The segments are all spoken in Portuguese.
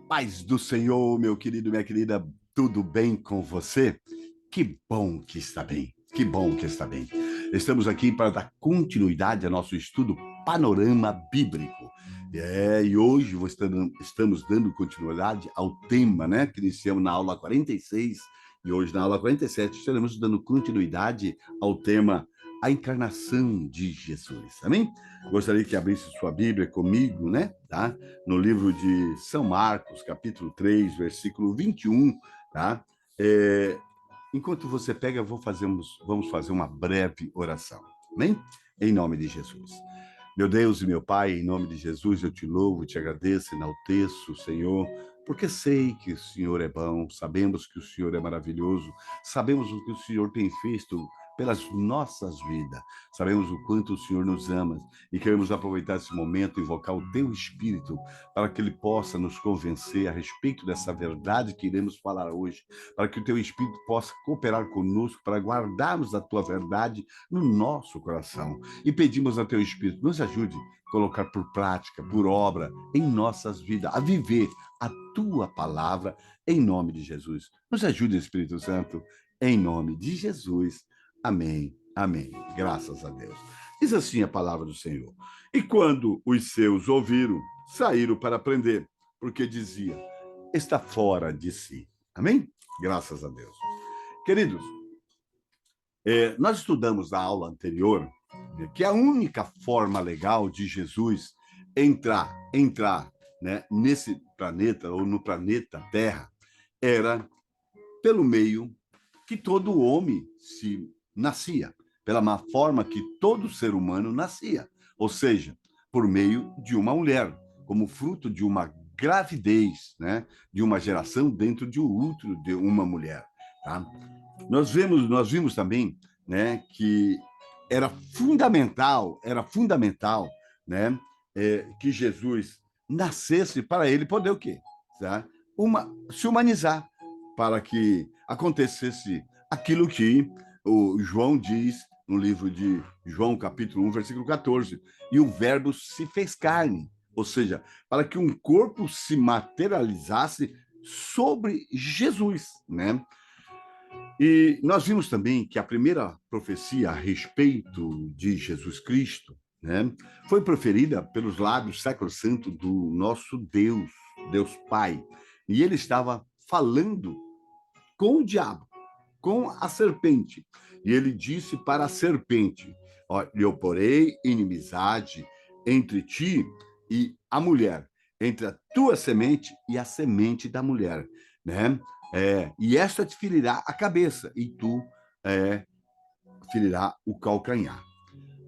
Paz do Senhor, meu querido, minha querida, tudo bem com você? Que bom que está bem, que bom que está bem. Estamos aqui para dar continuidade ao nosso estudo Panorama Bíblico. E hoje estamos dando continuidade ao tema, né, que iniciamos na aula 46, e hoje na aula 47 estaremos dando continuidade ao tema a encarnação de Jesus. Amém? Gostaria que abrisse sua Bíblia comigo, né, tá? No livro de São Marcos, capítulo 3, versículo 21, tá? Enquanto você pega, vamos fazer uma breve oração, amém? Em nome de Jesus. Meu Deus e meu Pai, em nome de Jesus, eu te louvo, te agradeço, enalteço, Senhor, porque sei que o Senhor é bom, sabemos que o Senhor é maravilhoso, sabemos o que o Senhor tem feito pelas nossas vidas, sabemos o quanto o Senhor nos ama e queremos aproveitar esse momento e invocar o Teu Espírito para que Ele possa nos convencer a respeito dessa verdade que iremos falar hoje, para que o Teu Espírito possa cooperar conosco para guardarmos a Tua verdade no nosso coração. E pedimos ao Teu Espírito, nos ajude a colocar por prática, por obra, em nossas vidas, a viver a Tua palavra, em nome de Jesus. Nos ajude, Espírito Santo, em nome de Jesus. Amém, amém. Graças a Deus. Diz assim a palavra do Senhor. E quando os seus ouviram, saíram para prender, porque dizia, está fora de si. Amém? Graças a Deus. Queridos, nós estudamos na aula anterior que a única forma legal de Jesus entrar, né, nesse planeta, ou no planeta Terra, era pelo meio que todo homem se nascia, pela má forma que todo ser humano nascia, ou seja, por meio de uma mulher, como fruto de uma gravidez, né, de uma geração dentro de um útero de uma mulher, tá? Nós vimos também, né, que era fundamental, né, que Jesus nascesse para ele poder o quê? Tá? Se humanizar, para que acontecesse aquilo que o João diz no livro de João, capítulo 1, versículo 14. E o verbo se fez carne, ou seja, para que um corpo se materializasse sobre Jesus, né? E nós vimos também que a primeira profecia a respeito de Jesus Cristo, né, foi proferida pelos lábios sacrossantos do nosso Deus, Deus Pai. E ele estava falando com o diabo, com a serpente. E ele disse para a serpente: eu porei inimizade entre ti e a mulher, entre a tua semente e a semente da mulher, né? E esta te ferirá a cabeça, e tu ferirá o calcanhar.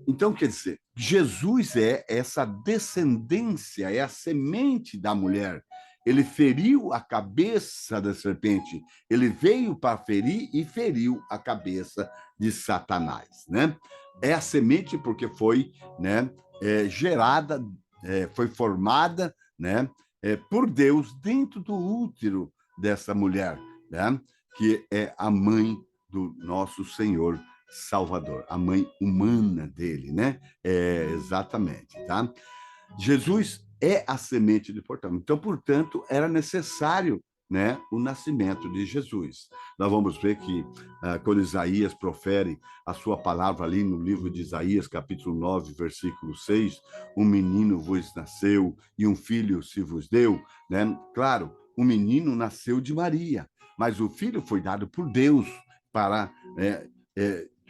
Então, quer dizer, Jesus é essa descendência, é a semente da mulher. Ele feriu a cabeça da serpente. Ele veio para ferir e feriu a cabeça de Satanás, né? É a semente porque foi, né, gerada, foi formada, né, por Deus dentro do útero dessa mulher, né? Que é a mãe do nosso Senhor Salvador, a mãe humana dele, né? Exatamente, tá? Jesus é a semente de Portão. Então, portanto, era necessário, né, o nascimento de Jesus. Nós vamos ver que quando Isaías profere a sua palavra ali no livro de Isaías, capítulo 9, versículo 6, um menino vos nasceu e um filho se vos deu, né? Claro, o menino nasceu de Maria, mas o filho foi dado por Deus para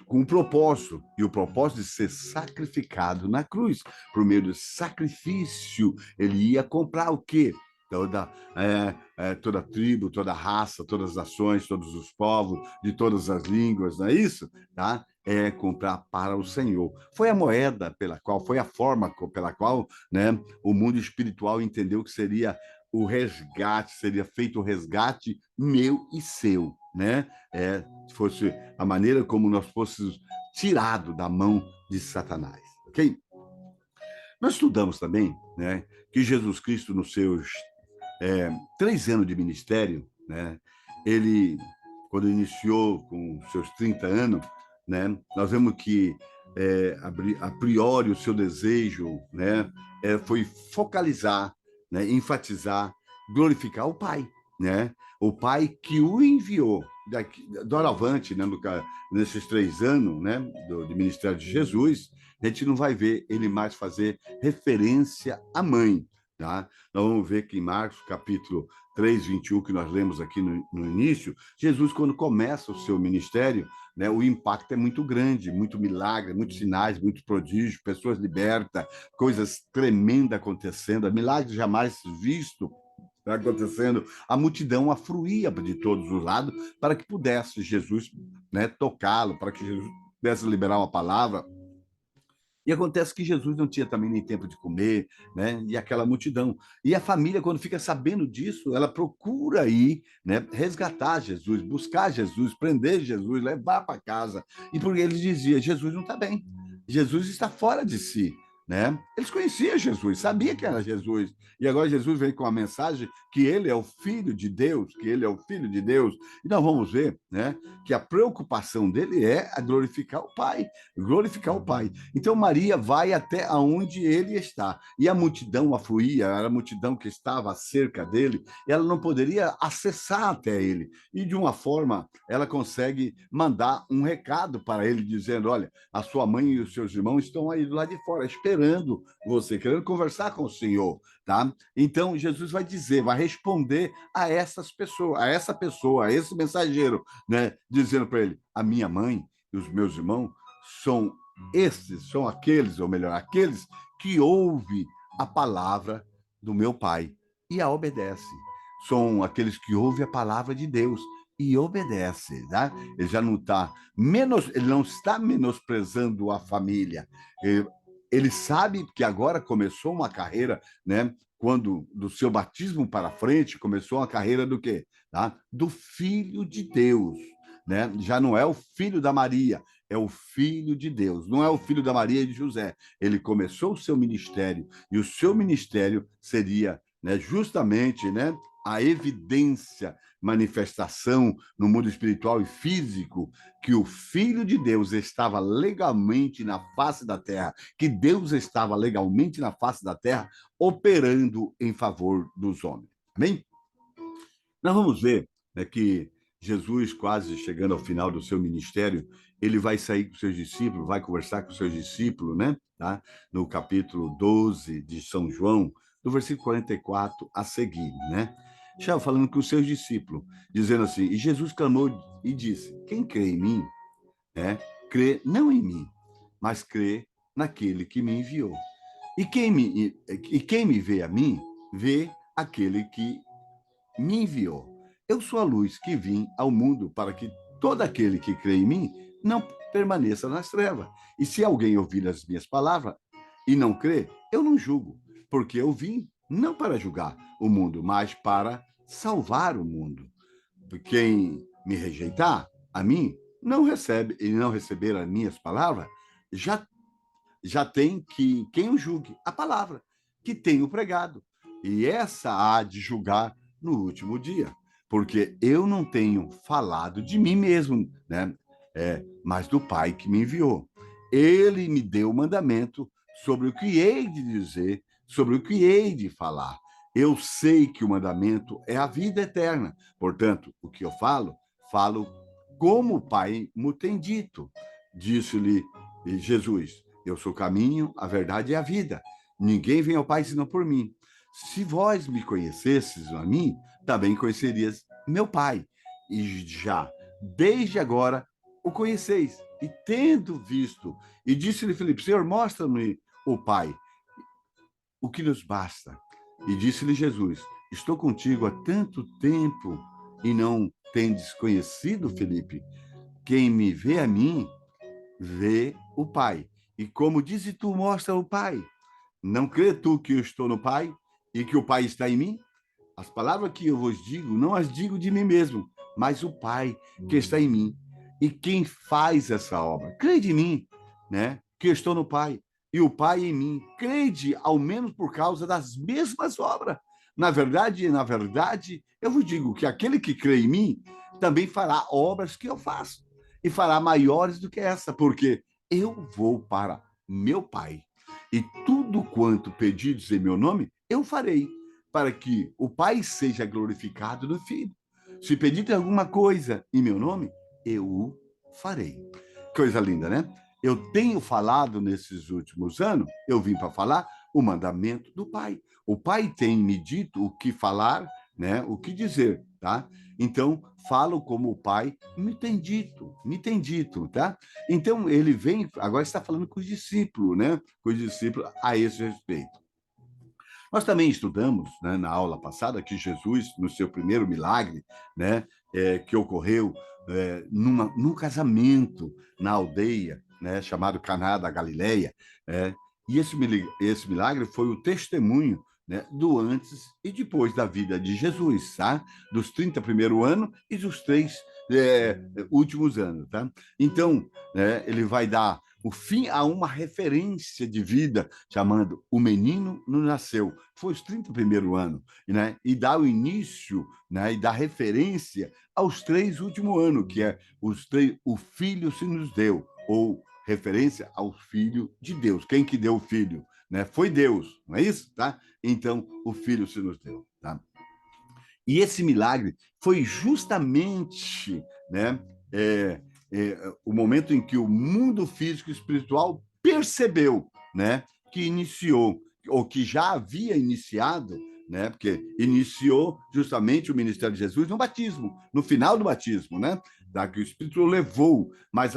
com um propósito, e o propósito de ser sacrificado na cruz. Por meio do sacrifício, ele ia comprar o quê? Toda tribo, toda raça, todas as nações, todos os povos, de todas as línguas, não é isso? Tá? Comprar para o Senhor. Foi a moeda pela qual, foi a forma pela qual, né, o mundo espiritual entendeu que seria o resgate, seria feito o resgate meu e seu, né? Fosse a maneira como nós fôssemos tirados da mão de Satanás, ok? Nós estudamos também, né, que Jesus Cristo, nos seus 3 anos de ministério, né, ele, quando iniciou com seus 30 anos, né, nós vemos que a priori o seu desejo, né, foi focalizar, né, enfatizar glorificar o Pai, né? O Pai que o enviou. Doravante, né, nesses 3 anos, né, do ministério de Jesus, a gente não vai ver ele mais fazer referência à mãe, tá? Nós vamos ver que em Marcos, capítulo 3, 21, que nós lemos aqui no início, Jesus, quando começa o seu ministério, né, o impacto é muito grande, muito milagre, muitos sinais, muito prodígio, pessoas libertas, coisas tremendas acontecendo, milagres jamais vistos acontecendo, a multidão afluía de todos os lados para que pudesse Jesus, né, tocá-lo, para que Jesus pudesse liberar uma palavra. E acontece que Jesus não tinha também nem tempo de comer, né? E aquela multidão. E a família, quando fica sabendo disso, ela procura ir, né, resgatar Jesus, buscar Jesus, prender Jesus, levar para casa. E porque ele dizia: Jesus não está bem, Jesus está fora de si. Né? Eles conheciam Jesus, sabia que era Jesus. E agora Jesus vem com a mensagem que ele é o Filho de Deus, que ele é o Filho de Deus. E nós vamos ver, né, que a preocupação dele é a glorificar o Pai, glorificar o Pai. Então Maria vai até aonde ele está. E a multidão afluía, era a multidão que estava cerca dele, ela não poderia acessar até ele. E de uma forma, ela consegue mandar um recado para ele, dizendo: olha, a sua mãe e os seus irmãos estão aí do lado de fora, esperando você, querendo conversar com o Senhor. Tá? Então Jesus vai dizer, vai responder a essas pessoas, essa pessoa, a esse mensageiro, né? Dizendo para ele: a minha mãe e os meus irmãos são esses, são aqueles, ou melhor, aqueles que ouvem a palavra do meu Pai e a obedecem. São aqueles que ouvem a palavra de Deus e obedecem, tá? Ele já não está ele não está menosprezando a família. Ele sabe que agora começou uma carreira, né? Quando do seu batismo para frente começou uma carreira do quê? Tá? Do Filho de Deus, né? Já não é o filho da Maria, é o Filho de Deus, não é o filho da Maria e de José. Ele começou o seu ministério e o seu ministério seria, né, justamente, né, a evidência, manifestação no mundo espiritual e físico que o Filho de Deus estava legalmente na face da terra, que Deus estava legalmente na face da terra, operando em favor dos homens. Amém? Nós vamos ver, né, que Jesus, quase chegando ao final do seu ministério, ele vai sair com seus discípulos, vai conversar com seus discípulos, né? Tá? No capítulo 12 de São João, do versículo 44 a seguir, né? Já falando com os seus discípulos, dizendo assim: e Jesus clamou e disse: quem crê em mim, né, crê não em mim, mas crê naquele que me enviou. E quem me vê a mim, vê aquele que me enviou. Eu sou a luz que vim ao mundo para que todo aquele que crê em mim não permaneça nas trevas. E se alguém ouvir as minhas palavras e não crê, eu não julgo, porque eu vim não para julgar o mundo, mas para salvar o mundo. Quem me rejeitar, a mim, não recebe e não receber as minhas palavras, já já tem que quem o julgue, a palavra que tenho pregado. E essa há de julgar no último dia, porque eu não tenho falado de mim mesmo, né? Mas do Pai que me enviou. Ele me deu o mandamento sobre o que hei de dizer, sobre o que hei de falar. Eu sei que o mandamento é a vida eterna. Portanto, o que eu falo, falo como o Pai me tem dito. Disse-lhe Jesus: eu sou o caminho, a verdade e a vida. Ninguém vem ao Pai senão por mim. Se vós me conhecesses a mim, também conhecerias meu Pai. E já, desde agora, o conheceis. E tendo visto, e disse-lhe Filipe: Senhor, mostra-me o Pai, o que nos basta. E disse-lhe Jesus: estou contigo há tanto tempo e não tendes conhecido, Filipe? Quem me vê a mim, vê o Pai. E como disse tu, mostra o Pai. Não crê tu que eu estou no Pai e que o Pai está em mim? As palavras que eu vos digo, não as digo de mim mesmo, mas o Pai que está em mim. E quem faz essa obra? Crede em mim, né? Que eu estou no Pai e o Pai em mim. Crede, ao menos por causa das mesmas obras. Na verdade, eu vos digo que aquele que crê em mim também fará obras que eu faço e fará maiores do que essa, porque eu vou para meu Pai. E tudo quanto pedidos em meu nome, eu farei, para que o Pai seja glorificado no Filho. Se pedirem alguma coisa em meu nome, eu o farei. Coisa linda, né? Eu tenho falado nesses últimos anos, eu vim para falar o mandamento do Pai. O Pai tem me dito o que falar, né? O que dizer, tá? Então, falo como o Pai me tem dito, tá? Então, ele vem, agora está falando com os discípulos, né? Com os discípulos a esse respeito. Nós também estudamos, né, na aula passada que Jesus, no seu primeiro milagre, né, que ocorreu num casamento na aldeia, né, chamado Caná da Galileia, e esse milagre foi o testemunho, né, do antes e depois da vida de Jesus, tá? Dos 30 primeiros anos e dos 3 últimos anos, tá? Então, né, ele vai dar o fim a uma referência de vida, chamando O Menino não Nasceu. Foi os 30 primeiros anos, né? E dá o início, né? E dá referência aos 3 últimos anos, que é o Filho se nos deu, ou referência ao Filho de Deus. Quem que deu o Filho? Né? Foi Deus, não é isso? Tá? Então, o Filho se nos deu. Tá? E esse milagre foi justamente, né, o momento em que o mundo físico e espiritual percebeu, né, que iniciou, ou que já havia iniciado, né, porque iniciou justamente o ministério de Jesus no batismo, no final do batismo, né, da que o Espírito levou, mas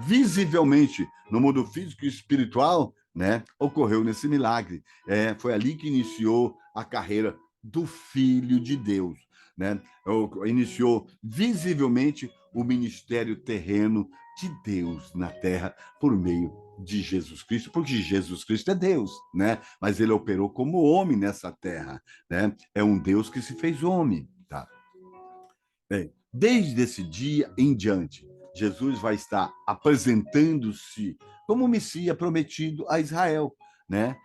visivelmente no mundo físico e espiritual, né, ocorreu nesse milagre. Foi ali que iniciou a carreira do Filho de Deus, né? Iniciou visivelmente o ministério terreno de Deus na terra por meio de Jesus Cristo, porque Jesus Cristo é Deus, né? Mas ele operou como homem nessa terra, né? É um Deus que se fez homem, tá? Bem, desde esse dia em diante, Jesus vai estar apresentando-se como o Messias prometido a Israel, né?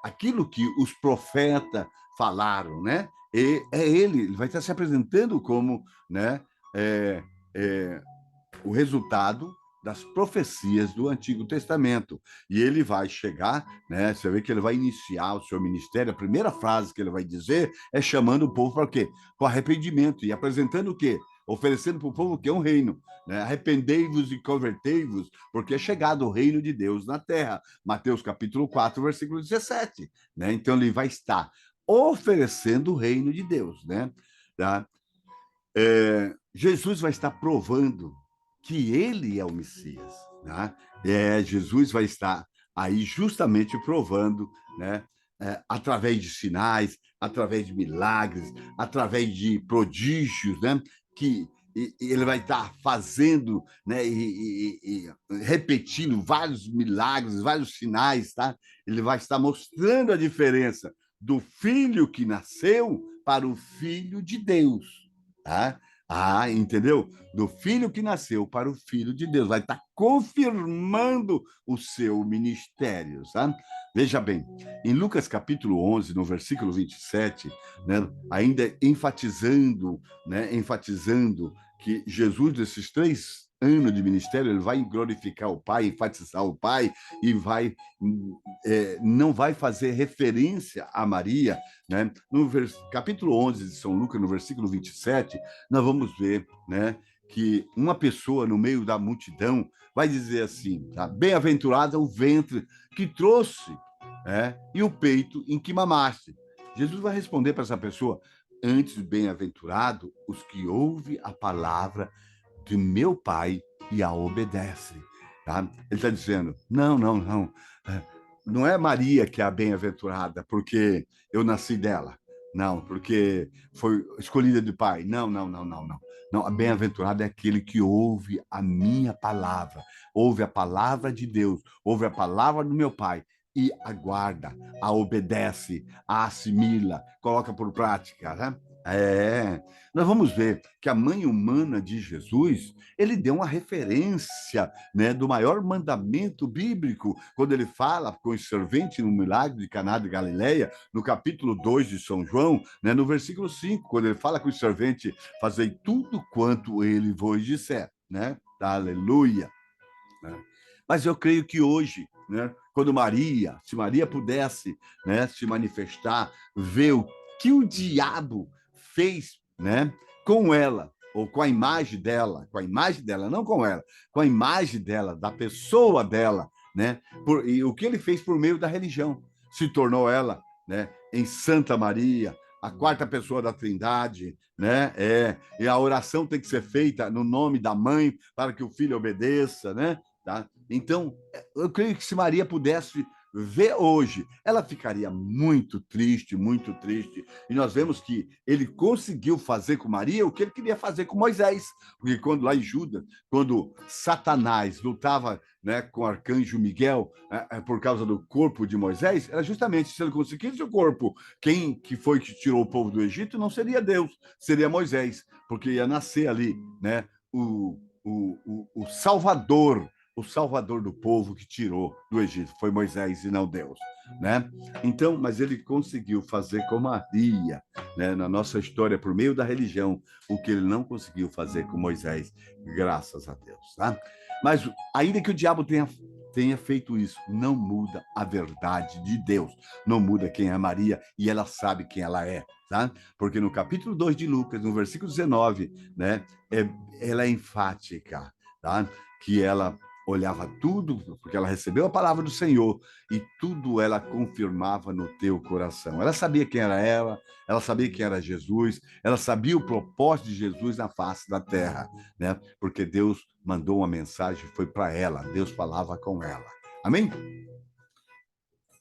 Aquilo que os profetas falaram, né? E ele vai estar se apresentando como, né? É, é, o resultado das profecias do Antigo Testamento. E ele vai chegar, né? Você vê que ele vai iniciar o seu ministério. A primeira frase que ele vai dizer é chamando o povo para o quê? Para o arrependimento e apresentando o quê? Oferecendo para o povo que é um reino. Né? Arrependei-vos e convertei-vos, porque é chegado o reino de Deus na terra. Mateus capítulo 4, versículo 17. Né? Então ele vai estar oferecendo o reino de Deus. Né? Tá? Jesus vai estar provando que ele é o Messias. Né? Jesus vai estar aí justamente provando, né? Através de sinais, através de milagres, através de prodígios, né? Que ele vai estar fazendo, né? E repetindo vários milagres, vários sinais, tá? Ele vai estar mostrando a diferença do filho que nasceu para o filho de Deus. Tá? Entendeu? Do filho que nasceu para o filho de Deus. Vai estar confirmando o seu ministério, sabe? Veja bem, em Lucas capítulo 11, no versículo 27, né, ainda enfatizando que Jesus, desses 3 anos de ministério, ele vai glorificar o Pai, enfatizar o Pai e não vai fazer referência a Maria, né? No capítulo 11 de São Lucas, no versículo 27, nós vamos ver, né, que uma pessoa no meio da multidão vai dizer assim, tá? Bem-aventurada o ventre que trouxe, e o peito em que mamaste. Jesus vai responder para essa pessoa, antes bem-aventurado os que ouvem a palavra de meu Pai e a obedecem. Tá? Ele está dizendo, não, não, não. Não é Maria que é a bem-aventurada, porque eu nasci dela. Não, porque foi escolhida de pai. Não, não, não, não, não. Não, a bem-aventurada é aquele que ouve a minha palavra, ouve a palavra de Deus, ouve a palavra do meu pai e aguarda, a obedece, a assimila, coloca por prática, né? Nós vamos ver que a mãe humana de Jesus, ele deu uma referência, né, do maior mandamento bíblico, quando ele fala com os serventes no milagre de Caná de Galileia, no capítulo 2 de São João, né, no versículo 5, quando ele fala com os serventes, fazei tudo quanto ele vos disser, né? Aleluia. Né? Mas eu creio que hoje né? Quando Maria, se Maria pudesse, né, se manifestar, ver o que o diabo fez, né, com ela, ou com a imagem dela, não com ela, com a imagem dela, da pessoa dela, né? E o que ele fez por meio da religião, se tornou ela, né, em Santa Maria, a quarta pessoa da Trindade, né? E a oração tem que ser feita no nome da mãe para que o filho obedeça, né? Tá? Então, eu creio que se Maria pudesse ver hoje, ela ficaria muito triste, muito triste. E nós vemos que ele conseguiu fazer com Maria o que ele queria fazer com Moisés. Porque quando lá em Judas, quando Satanás lutava, né, com o arcanjo Miguel, por causa do corpo de Moisés, era justamente se ele conseguisse o corpo, quem que foi que tirou o povo do Egito não seria Deus, seria Moisés, porque ia nascer ali, né, o Salvador, o Salvador do povo que tirou do Egito. Foi Moisés e não Deus, né? Então, mas ele conseguiu fazer com Maria, né, na nossa história, por meio da religião, o que ele não conseguiu fazer com Moisés, graças a Deus, tá? Mas ainda que o diabo tenha feito isso, não muda a verdade de Deus, não muda quem é Maria e ela sabe quem ela é, tá? Porque no capítulo 2 de Lucas, no versículo 19, né, ela é enfática, tá? Que ela olhava tudo, porque ela recebeu a palavra do Senhor e tudo ela confirmava no teu coração. Ela sabia quem era ela sabia quem era Jesus, ela sabia o propósito de Jesus na face da terra, né? Porque Deus mandou uma mensagem, foi para ela, Deus falava com ela. Amém?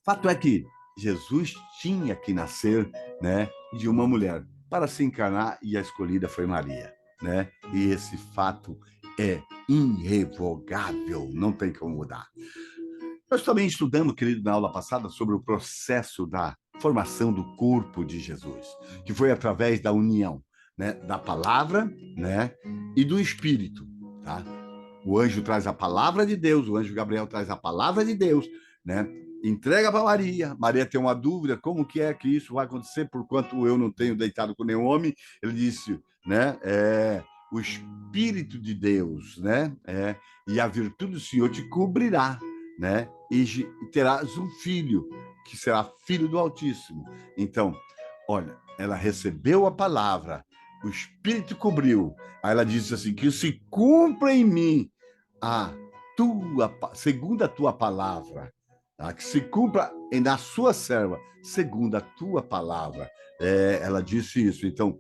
Fato é que Jesus tinha que nascer, né, de uma mulher para se encarnar e a escolhida foi Maria, né? E esse fato é irrevogável, não tem como mudar. Nós também estudamos, querido, na aula passada sobre o processo da formação do corpo de Jesus, que foi através da união, né, da palavra, né, e do Espírito, tá? O anjo traz a palavra de Deus, o anjo Gabriel traz a palavra de Deus, né? Entrega para Maria. Maria tem uma dúvida, como que é que isso vai acontecer, porquanto eu não tenho deitado com nenhum homem? Ele disse, né? O Espírito de Deus, né? E a virtude do Senhor te cobrirá, né? E terás um filho, que será filho do Altíssimo. Então, olha, ela recebeu a palavra, o Espírito cobriu. Aí ela disse assim: que se cumpra em mim segundo a tua palavra, tá? Que se cumpra na sua serva, segundo a tua palavra. Ela disse isso. Então,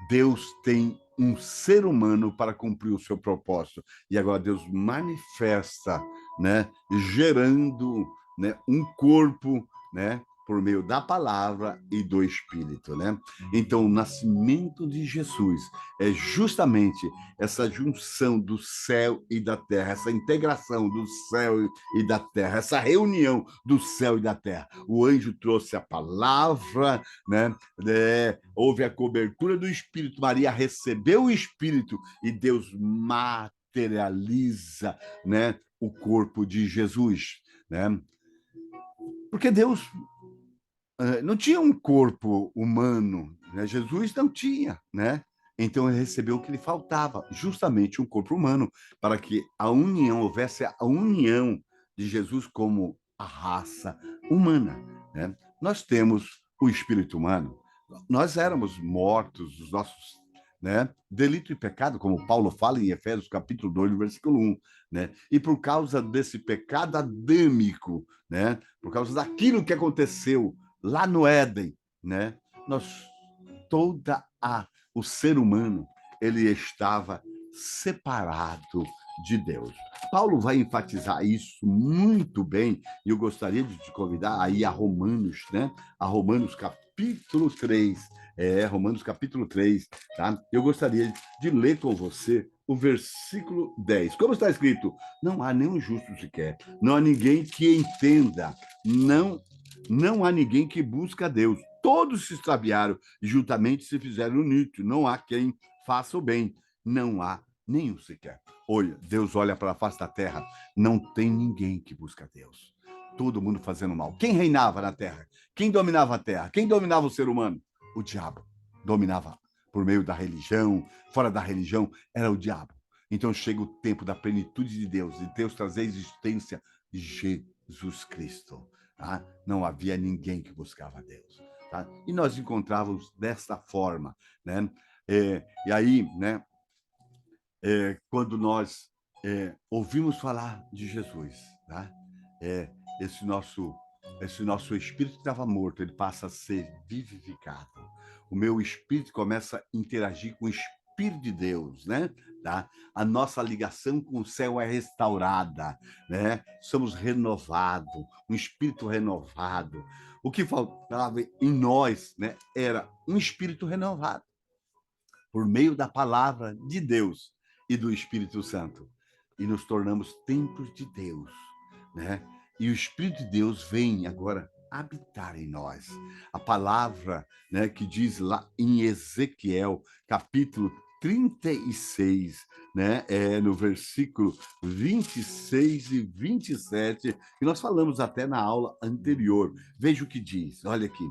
Deus tem um ser humano para cumprir o seu propósito. E agora Deus manifesta, né, gerando, né, um corpo, né, por meio da palavra e do Espírito, né? Então, o nascimento de Jesus é justamente essa junção do céu e da terra, essa integração do céu e da terra, essa reunião do céu e da terra. O anjo trouxe a palavra, né? Houve a cobertura do Espírito, Maria recebeu o Espírito e Deus materializa, né, o corpo de Jesus, né? Porque Deus não tinha um corpo humano, né? Jesus não tinha, né? Então ele recebeu o que lhe faltava, justamente um corpo humano, para que a união houvesse a união de Jesus como a raça humana, né? Nós temos o espírito humano. Nós éramos mortos, os nossos, né, delito e pecado, como Paulo fala em Efésios capítulo 2, versículo 1, né? E por causa desse pecado adâmico, né, por causa daquilo que aconteceu lá no Éden, né? Nós o ser humano, ele estava separado de Deus. Paulo vai enfatizar isso muito bem, e eu gostaria de te convidar aí a Romanos, né? A Romanos capítulo 3. Romanos capítulo 3, tá? Eu gostaria de ler com você o versículo 10. Como está escrito? Não há nenhum justo sequer, não há ninguém que entenda, não há ninguém que busca a Deus. Todos se extraviaram e juntamente se fizeram inúteis. Não há quem faça o bem. Não há nenhum sequer. Olha, Deus olha para a face da terra. Não tem ninguém que busca Deus. Todo mundo fazendo mal. Quem reinava na terra? Quem dominava a terra? Quem dominava o ser humano? O diabo. Dominava por meio da religião. Fora da religião, era o diabo. Então chega o tempo da plenitude de Deus trazer à existência Jesus. Jesus Cristo. Tá? Não havia ninguém que buscava Deus. Tá? E nós encontrávamos desta forma, né? E aí, né? Quando nós ouvimos falar de Jesus, tá? É, esse nosso esse nosso espírito que estava morto, ele passa a ser vivificado. O meu espírito começa a interagir com o Espírito de Deus, né? Tá? A nossa ligação com o céu é restaurada, né? Somos renovados, um espírito renovado. O que faltava em nós, né, era um espírito renovado por meio da palavra de Deus e do Espírito Santo. E nos tornamos templos de Deus, né? E o Espírito de Deus vem agora habitar em nós. A palavra, né, que diz lá em Ezequiel, capítulo 36, né, no versículo 26 e 27, que nós falamos até na aula anterior. Veja o que diz, olha aqui.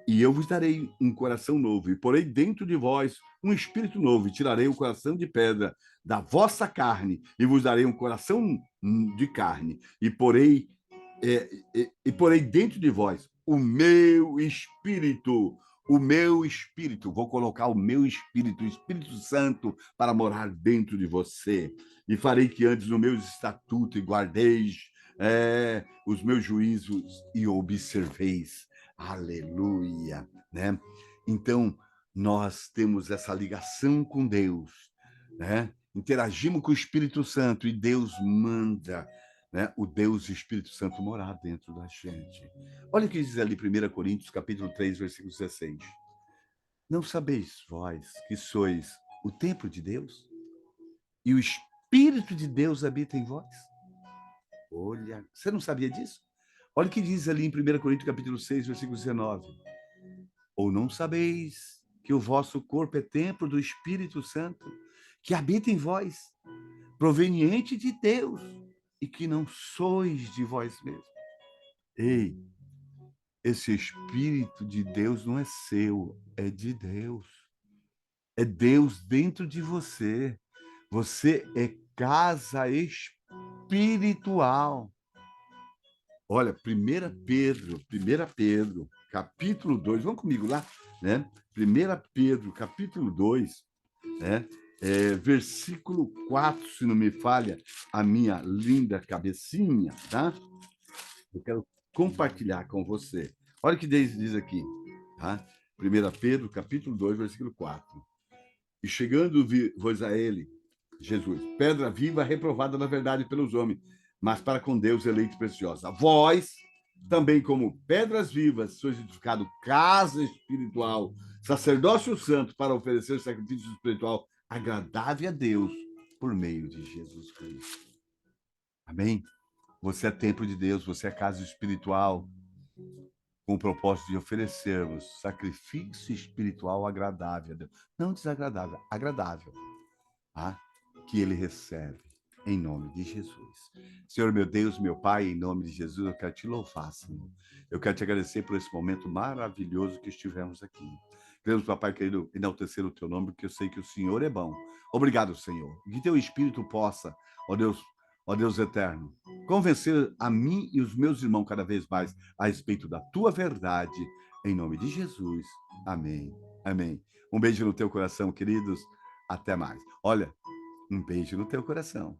E eu vos darei um coração novo, e porei dentro de vós um espírito novo, e tirarei o coração de pedra da vossa carne, e vos darei um coração de carne, e porei dentro de vós o meu espírito, vou colocar o meu espírito, o Espírito Santo, para morar dentro de você, e farei que andes no meus estatutos e guardeis os meus juízos e observeis. Aleluia, né? Então, nós temos essa ligação com Deus, né? Interagimos com o Espírito Santo e Deus manda, né, o Deus e o Espírito Santo morar dentro da gente. Olha o que diz ali 1 Coríntios, capítulo 3, versículo 16. Não sabeis vós que sois o templo de Deus e o Espírito de Deus habita em vós? Olha, você não sabia disso? Olha o que diz ali em 1 Coríntios, capítulo 6, versículo 19. Ou não sabeis que o vosso corpo é templo do Espírito Santo, que habita em vós, proveniente de Deus, e que não sois de vós mesmos? Ei, esse Espírito de Deus não é seu, é de Deus. É Deus dentro de você. Você é casa espiritual. Olha, 1 Pedro, capítulo 2, vamos comigo lá, né? 1 Pedro, capítulo 2, né? Versículo 4, se não me falha a minha linda cabecinha, tá? Eu quero compartilhar com você. Olha o que diz aqui, tá? 1 Pedro, capítulo 2, versículo 4. E chegando-vos a ele, Jesus, pedra viva reprovada na verdade pelos homens, mas para com Deus eleito e preciosa. Vós, também como pedras vivas, sois edificado casa espiritual, sacerdócio santo para oferecer sacrifício espiritual agradável a Deus por meio de Jesus Cristo. Amém? Você é templo de Deus, você é casa espiritual, com o propósito de oferecermos sacrifício espiritual agradável a Deus. Não desagradável, agradável. Tá? Que ele recebe, em nome de Jesus. Senhor, meu Deus, meu Pai, em nome de Jesus, eu quero te louvar, Senhor. Eu quero te agradecer por esse momento maravilhoso que estivemos aqui. Queremos, papai querido, enaltecer o teu nome, porque eu sei que o Senhor é bom. Obrigado, Senhor. Que teu Espírito possa, ó Deus eterno, convencer a mim e os meus irmãos cada vez mais a respeito da tua verdade, em nome de Jesus. Amém. Amém. Um beijo no teu coração, queridos. Até mais. Olha, um beijo no teu coração.